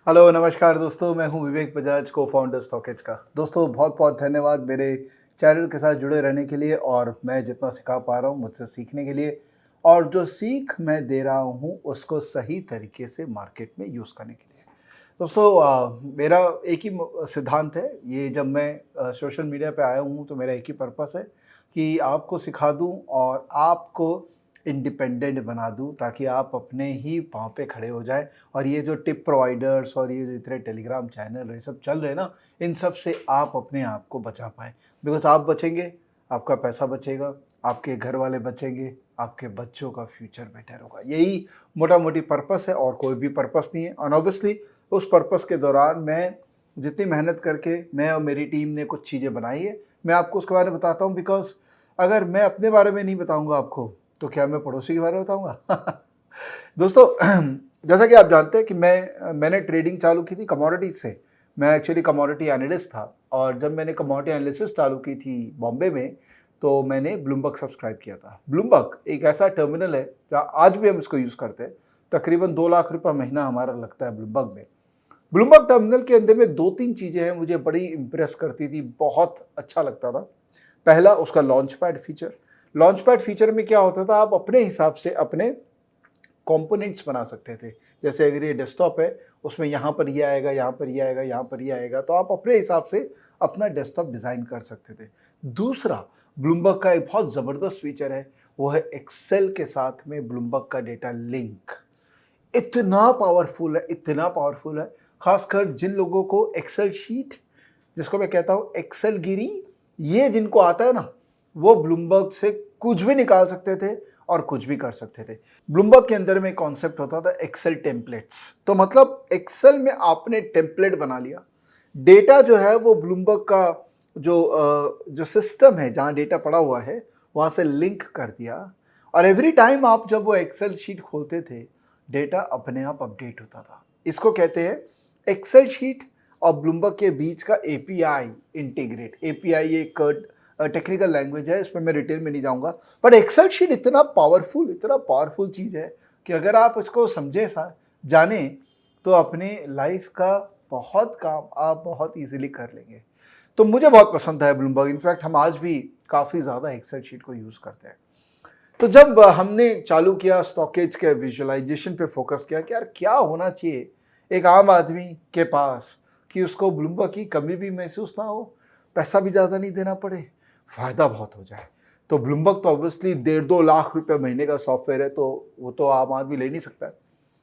Hello, नमस्कार दोस्तों, मैं हूं विवेक बजाज, को फाउंडर स्टॉकेज का। दोस्तों बहुत बहुत धन्यवाद मेरे चैनल के साथ जुड़े रहने के लिए और मैं जितना सिखा पा रहा हूं मुझसे सीखने के लिए और जो सीख मैं दे रहा हूं उसको सही तरीके से मार्केट में यूज़ करने के लिए। दोस्तों मेरा एक ही सिद्धांत है, ये जब मैं सोशल मीडिया पे आया हूँ तो मेरा एक ही पर्पस है कि आपको सिखा दूँ और आपको इंडिपेंडेंट बना दूँ ताकि आप अपने ही पाँव पे खड़े हो जाएँ। और ये जो टिप प्रोवाइडर्स और ये जो इतने टेलीग्राम चैनल ये सब चल रहे हैं ना, इन सब से आप अपने आप को बचा पाएँ। बिकॉज़ आप बचेंगे, आपका पैसा बचेगा, आपके घर वाले बचेंगे, आपके बच्चों का फ्यूचर बेटर होगा। यही मोटा-मोटी पर्पस है और कोई भी पर्पस नहीं है। और ऑब्वियसली उस पर्पस के दौरान मैं जितनी मेहनत करके मैं और मेरी टीम ने कुछ चीज़ें बनाई है, मैं आपको उसके बारे में बताता हूँ। बिकॉज़ अगर मैं अपने बारे में नहीं बताऊँगा आपको, तो क्या मैं पड़ोसी के बारे में बताऊँगा? दोस्तों जैसा कि आप जानते हैं कि मैंने ट्रेडिंग चालू की थी कमोडिटीज़ से। मैं एक्चुअली कमोडिटी एनालिस्ट था और जब मैंने कमोडिटी एनालिसिस चालू की थी बॉम्बे में, तो मैंने ब्लूमबर्ग सब्सक्राइब किया था। ब्लूमबर्ग एक ऐसा टर्मिनल है, जहाँ आज भी हम इसको यूज़ करते हैं। तकरीबन 2 लाख रुपए महीना हमारा लगता है ब्लूमबर्ग में। ब्लूमबर्ग टर्मिनल के अंदर में 2-3 चीज़ें हैं मुझे बड़ी इम्प्रेस करती थी, बहुत अच्छा लगता था। पहला उसका लॉन्चपैड फीचर। लॉन्चपैड फीचर में क्या होता था, आप अपने हिसाब से अपने कंपोनेंट्स बना सकते थे। जैसे अगर ये डेस्कटॉप है, उसमें यहाँ पर ये आएगा, यहाँ पर ये आएगा, यहाँ पर ये आएगा, तो आप अपने हिसाब से अपना डेस्कटॉप डिज़ाइन कर सकते थे। दूसरा, ब्लूमबर्ग का एक बहुत ज़बरदस्त फीचर है, वो है एक्सेल के साथ में ब्लूमबर्ग का डेटा लिंक। इतना पावरफुल है, खासकर जिन लोगों को एक्सेल शीट, जिसको मैं कहता हूँ एक्सेल गिरी, ये जिनको आता है ना, वो ब्लूमबर्ग से कुछ भी निकाल सकते थे और कुछ भी कर सकते थे। ब्लूमबर्ग के अंदर में एक कॉन्सेप्ट होता था एक्सेल टेम्पलेट्स। तो मतलब एक्सेल में आपने टेम्पलेट बना लिया, डेटा जो है वो ब्लूमबर्ग का जो सिस्टम है जहाँ डेटा पड़ा हुआ है वहाँ से लिंक कर दिया और एवरी टाइम आप जब वो एक्सेल शीट खोलते थे, डेटा अपने आप अपडेट होता था। इसको कहते हैं एक्सेल शीट और ब्लूमबर्ग के बीच का एपीआई इंटीग्रेट। एपीआई एक टेक्निकल लैंग्वेज है, इसमें मैं डिटेल में नहीं जाऊंगा, पर एक्सेल शीट इतना पावरफुल चीज़ है कि अगर आप इसको समझे जाने तो अपने लाइफ का बहुत काम आप बहुत इजीली कर लेंगे। तो मुझे बहुत पसंद है ब्लूमबर्ग। इनफैक्ट हम आज भी काफ़ी ज़्यादा एक्सेल शीट को यूज़ करते हैं। तो जब हमने चालू किया स्टॉकेज के विजुअलाइजेशन पे फोकस किया कि यार क्या होना चाहिए एक आम आदमी के पास कि उसको ब्लूमबर्ग की कमी भी महसूस ना हो, पैसा भी ज़्यादा नहीं देना पड़े, फ़ायदा बहुत हो जाए। तो ब्लूमबर्ग तो ऑब्वियसली 1.5-2 लाख रुपए महीने का सॉफ्टवेयर है, तो वो तो आम आदमी ले नहीं सकता है।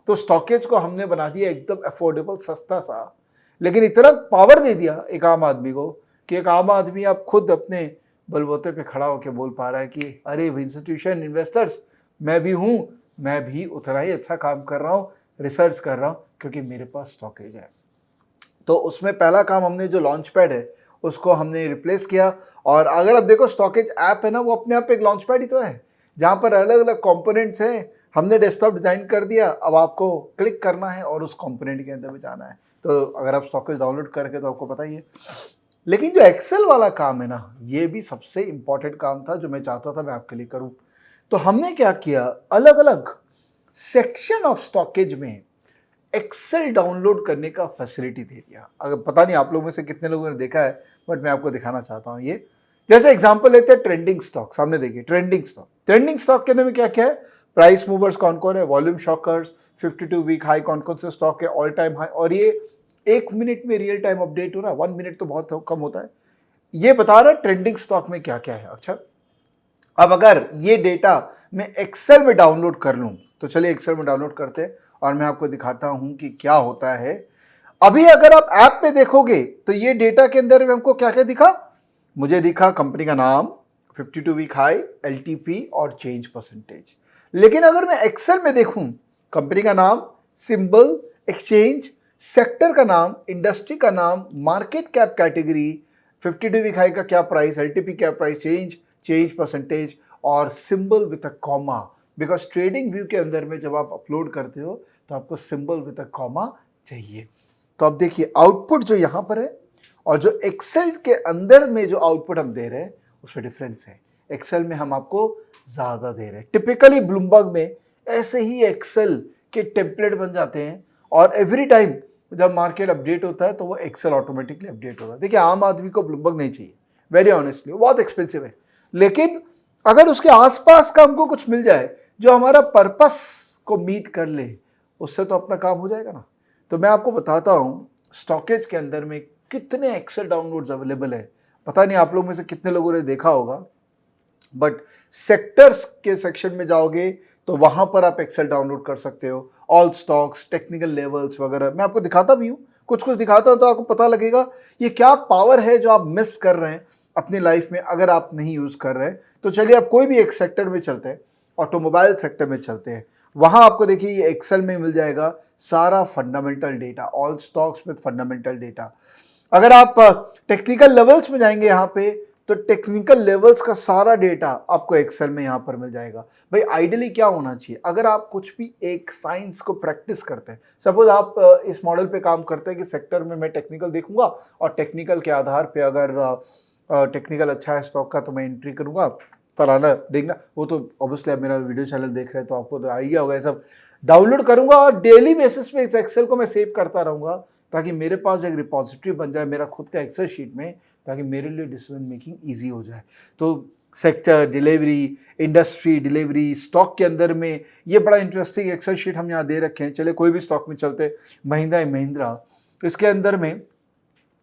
तो स्टॉकेज को हमने बना दिया एकदम अफोर्डेबल, सस्ता सा, लेकिन इतना पावर दे दिया एक आम आदमी को कि एक आम आदमी आप खुद अपने बलबूते पे खड़ा होकर बोल पा रहा है कि अरे इंस्टीट्यूशन इन्वेस्टर्स, मैं भी हूँ, मैं भी उतना ही अच्छा काम कर रहा हूँ, रिसर्च कर रहा हूँ, क्योंकि मेरे पास स्टॉकेज है। तो उसमें पहला काम हमने जो लॉन्च पैड है उसको हमने रिप्लेस किया। और अगर आप देखो स्टॉकेज ऐप है ना, वो अपने आप एक लॉन्च पैड ही तो है, जहाँ पर अलग अलग कंपोनेंट्स हैं। हमने डेस्कटॉप डिज़ाइन कर दिया, अब आपको क्लिक करना है और उस कंपोनेंट के अंदर में जाना है। तो अगर आप स्टॉकेज डाउनलोड करके, तो आपको पता ही है। लेकिन जो एक्सेल वाला काम है ना, ये भी सबसे इंपॉर्टेंट काम था जो मैं चाहता था मैं आपके लिए करूं। तो हमने क्या किया, अलग अलग सेक्शन ऑफ स्टॉकेज में एक्सेल डाउनलोड करने का फैसिलिटी दे दिया। अगर पता नहीं आप लोगों में से कितने लोगों ने देखा है, बट मैं आपको दिखाना चाहता हूं ये। जैसे एग्जांपल लेते हैं ट्रेंडिंग स्टॉक। सामने देखिए ट्रेंडिंग स्टॉक के अंदर में क्या क्या है, प्राइस मूवर्स कौन कौन है, वॉल्यूम शॉकर्स, 52 वीक हाई कौन कौन से स्टॉक है, ऑल टाइम हाई, और ये 1 मिनट में रियल टाइम अपडेट हो रहा है। 1 मिनट तो बहुत कम होता है। ये बता रहा है ट्रेंडिंग स्टॉक में क्या क्या है। अच्छा, अब अगर ये डेटा मैं एक्सेल में डाउनलोड कर लूं, तो चलिए एक्सेल में डाउनलोड करते हैं और मैं आपको दिखाता हूं कि क्या होता है। अभी अगर आप ऐप पे देखोगे तो ये डेटा के अंदर में हमको क्या क्या दिखा, मुझे दिखा कंपनी का नाम, 52 वीक हाई, एलटीपी और चेंज परसेंटेज। लेकिन अगर मैं एक्सेल में देखूं, कंपनी का नाम, सिंबल, एक्सचेंज, सेक्टर का नाम, इंडस्ट्री का नाम, market cap category, 52 week high का क्या प्राइस, एलटीपी क्या प्राइस, चेंज परसेंटेज और symbol with a comma. Because trading view के अंदर में जब आप अपलोड करते हो तो आपको सिंबल विद अ कॉमा चाहिए। तो अब देखिए आउटपुट जो यहां पर है और जो एक्सेल के अंदर में जो आउटपुट हम दे रहे हैं उसमें डिफरेंस है। एक्सेल में हम आपको ज्यादा दे रहे हैं। टिपिकली ब्लूमबर्ग में ऐसे ही एक्सेल के टेम्पलेट बन जाते हैं और एवरी टाइम जब मार्केट अपडेट होता है तो वो एक्सेल ऑटोमेटिकली अपडेट होता है। देखिए आम आदमी को ब्लूमबर्ग नहीं चाहिए, वेरी ऑनेस्टली, बहुत एक्सपेंसिव है, लेकिन अगर उसके आसपास का हमको कुछ मिल जाए जो हमारा पर्पस को मीट कर ले, उससे तो अपना काम हो जाएगा ना। तो मैं आपको बताता हूँ स्टॉकेज के अंदर में कितने एक्सेल डाउनलोड्स अवेलेबल है। पता नहीं आप लोग में से कितने लोगों ने देखा होगा, बट सेक्टर्स के सेक्शन में जाओगे तो वहां पर आप एक्सेल डाउनलोड कर सकते हो, ऑल स्टॉक्स, टेक्निकल लेवल्स वगैरह। मैं आपको दिखाता भी हूँ, कुछ कुछ दिखाता हूँ तो आपको पता लगेगा ये क्या पावर है जो आप मिस कर रहे हैं अपनी लाइफ में अगर आप नहीं यूज कर रहे हैं। तो चलिए आप कोई भी एक सेक्टर में चलते हैं, ऑटोमोबाइल सेक्टर में चलते हैं। वहां आपको देखिए ये एक्सेल में मिल जाएगा सारा fundamental data, all stocks with fundamental data. अगर आप टेक्निकल लेवल्स में जाएंगे यहाँ पे तो टेक्निकल लेवल्स का सारा डेटा आपको एक्सेल में यहाँ पर मिल जाएगा। भाई आइडियली क्या होना चाहिए, अगर आप कुछ भी एक साइंस को प्रैक्टिस करते हैं, सपोज आप इस मॉडल पे काम करते हैं कि सेक्टर में मैं टेक्निकल देखूंगा और टेक्निकल के आधार पे अगर टेक्निकल अच्छा है स्टॉक का तो मैं एंट्री करूंगा, फलाना देखना। वो तो ऑब्वियसली आप मेरा वीडियो चैनल देख रहे हैं तो आपको तो आ ही गया होगा, ये सब डाउनलोड करूंगा और डेली बेसिस पे इस एक्सेल को मैं सेव करता रहूंगा ताकि मेरे पास एक रिपोजिटरी बन जाए मेरा खुद का एक्सेल शीट में, ताकि मेरे लिए डिसीजन मेकिंग ईजी हो जाए। तो sector, delivery, industry, delivery, stock के अंदर में ये बड़ा इंटरेस्टिंग एक्सेल शीट हम यहाँ दे रखे हैं। चले कोई भी स्टॉक में चलते, महिंद्रा एंड महिंद्रा, इसके अंदर में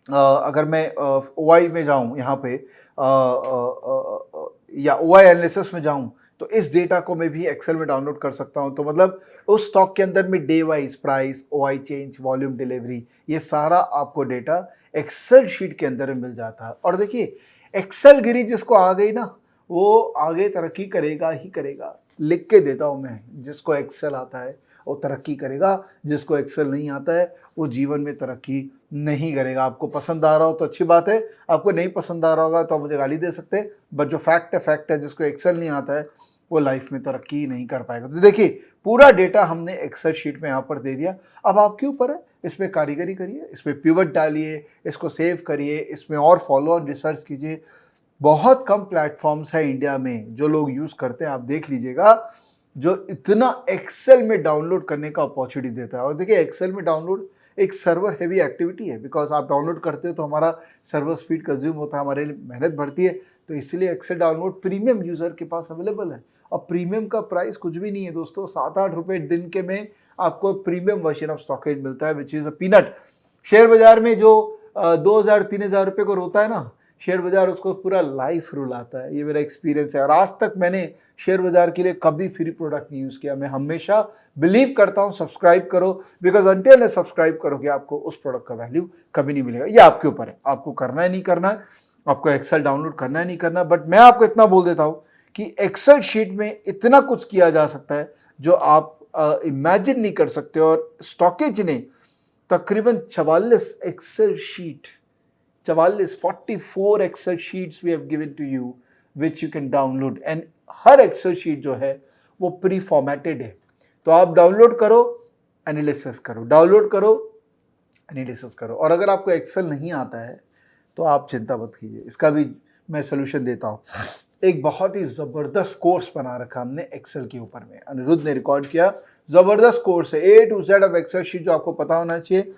अगर मैं OI में जाऊँ यहाँ पे या OI एनालिसिस में जाऊँ तो इस डेटा को मैं भी एक्सेल में डाउनलोड कर सकता हूँ। तो मतलब उस स्टॉक के अंदर में day wise price, OI change, volume, delivery, ये सारा आपको डेटा एक्सेल शीट के अंदर में मिल जाता है। और देखिए एक्सेल गिरी जिसको आ गई ना वो आगे तरक्की करेगा ही करेगा। लिख के देता हूँ मैं, जिसको एक्सेल आता है वो तरक्की करेगा, जिसको एक्सेल नहीं आता है वो जीवन में तरक्की नहीं करेगा। आपको पसंद आ रहा हो तो अच्छी बात है, आपको नहीं पसंद आ रहा होगा तो आप मुझे गाली दे सकते हैं, बट जो फैक्ट है फैक्ट है। जिसको एक्सेल नहीं आता है वो लाइफ में तरक्की नहीं कर पाएगा। तो देखिए पूरा डेटा हमने एक्सेल शीट में यहाँ पर दे दिया। अब आपके ऊपर है, इस पर कारीगरी करिए, इस पर पिवट डालिए, इसको सेव करिए, इसमें और फॉलो ऑन रिसर्च कीजिए। बहुत कम प्लेटफॉर्म्स है इंडिया में जो लोग यूज़ करते हैं, आप देख लीजिएगा, जो इतना एक्सेल में डाउनलोड करने का अपॉर्चुनिटी देता है। और देखिए एक्सेल में डाउनलोड एक सर्वर हेवी एक्टिविटी है, बिकॉज आप डाउनलोड करते हो तो हमारा सर्वर स्पीड कंज्यूम होता है, हमारे लिए मेहनत बढ़ती है। तो इसलिए एक्सेल डाउनलोड प्रीमियम यूज़र के पास अवेलेबल है। और प्रीमियम का प्राइस कुछ भी नहीं है दोस्तों, 7-8 रुपये दिन के में आपको प्रीमियम वर्जन ऑफ स्टॉकेज मिलता है, which is a peanut. Share बाजार में जो 2,000-3,000 रुपये को रोता है ना शेयर बाजार, उसको पूरा लाइफ रुलाता है। ये मेरा एक्सपीरियंस है। और आज तक मैंने शेयर बाजार के लिए कभी फ्री प्रोडक्ट नहीं यूज़ किया। मैं हमेशा बिलीव करता हूँ सब्सक्राइब करो, बिकॉज अनटिल सब्सक्राइब करोगे आपको उस प्रोडक्ट का वैल्यू कभी नहीं मिलेगा। ये आपके ऊपर है, आपको करना है नहीं करना है, आपको एक्सेल डाउनलोड करना है नहीं करना। बट मैं आपको इतना बोल देता हूँ कि एक्सेल शीट में इतना कुछ किया जा सकता है जो आप इमेजिन नहीं कर सकते। और स्टॉकेज ने तकरीबन 44 Excel sheet, 44 Excel sheets we have given to you which you can download. And हर एक्सेल शीट जो है वो प्री फॉर्मेटेड है। तो आप डाउनलोड करो, एनालिसिस करो, डाउनलोड करो, एनालिसिस करो। और अगर आपको एक्सेल नहीं आता है तो आप चिंता मत कीजिए, इसका भी मैं सोल्यूशन देता हूँ। एक बहुत ही ज़बरदस्त कोर्स बना रखा हमने एक्सेल के ऊपर में, अनिरुद्ध ने रिकॉर्ड किया। ज़बरदस्त कोर्स है, A to Z of Excel sheet जो आपको पता होना चाहिए।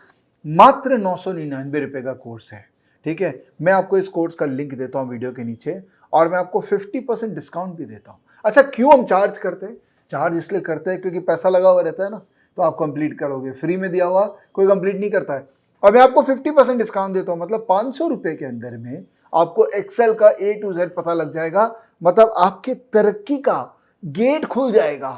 मात्र 999 रुपये का कोर्स है, ठीक है। मैं आपको इस कोर्स का लिंक देता हूँ वीडियो के नीचे, और मैं आपको 50% डिस्काउंट भी देता हूँ। अच्छा, क्यों हम चार्ज करते हैं? चार्ज इसलिए करते हैं क्योंकि पैसा लगा हुआ रहता है ना, तो आप कंप्लीट करोगे। फ्री में दिया हुआ कोई कंप्लीट नहीं करता है। और मैं आपको 50% डिस्काउंट देता हूँ, मतलब 500 रुपये के अंदर में आपको एक्सेल का A to Z पता लग जाएगा। मतलब आपके तरक्की का गेट खुल जाएगा।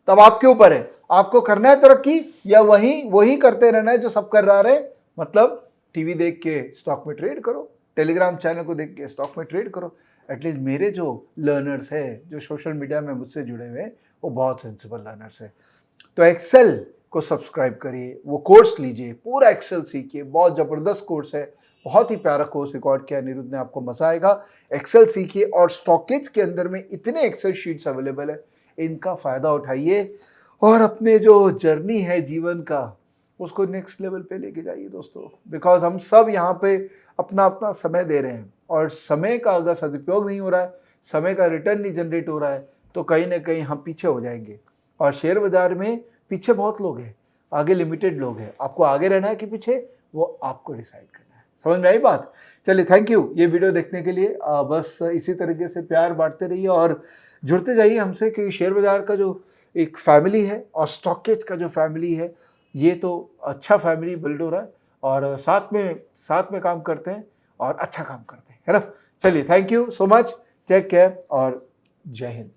तब आपके ऊपर है, आपको करना है तरक्की या वही करते रहना है जो सब कर रहा है। मतलब टीवी देख के स्टॉक में ट्रेड करो, टेलीग्राम चैनल को देख के स्टॉक में ट्रेड करो। एटलीस्ट मेरे जो लर्नर्स है, जो सोशल मीडिया में मुझसे जुड़े हुए हैं, वो बहुत सेंसिबल लर्नर्स है। तो एक्सेल को सब्सक्राइब करिए, वो कोर्स लीजिए, पूरा एक्सेल सीखिए। बहुत ज़बरदस्त कोर्स है, बहुत ही प्यारा कोर्स रिकॉर्ड किया अनिरुद्ध ने, आपको मजा आएगा। एक्सेल सीखिए, और स्टॉकेज के अंदर में इतने एक्सेल शीट्स अवेलेबल है, इनका फ़ायदा उठाइए और अपने जो जर्नी है जीवन का उसको नेक्स्ट लेवल पे लेके जाइए दोस्तों। बिकॉज हम सब यहाँ पे अपना अपना समय दे रहे हैं, और समय का अगर सदुपयोग नहीं हो रहा है, समय का रिटर्न नहीं जनरेट हो रहा है, तो कहीं ना कहीं हम पीछे हो जाएंगे। और शेयर बाजार में पीछे बहुत लोग हैं। आगे लिमिटेड लोग हैं, आपको आगे रहना है कि पीछे वो आपको डिसाइड करना है। समझ में आई बात? चलिए, थैंक यू ये वीडियो देखने के लिए। बस इसी तरीके से प्यार बांटते रहिए और जुड़ते जाइए हमसे, क्योंकि शेयर बाजार का जो एक फैमिली है और स्टॉकेज का जो फैमिली है, ये तो अच्छा फैमिली बिल्ड हो रहा है और साथ में काम करते हैं और अच्छा काम करते हैं, है ना? चलिए, thank you so much, take care और जय हिंद।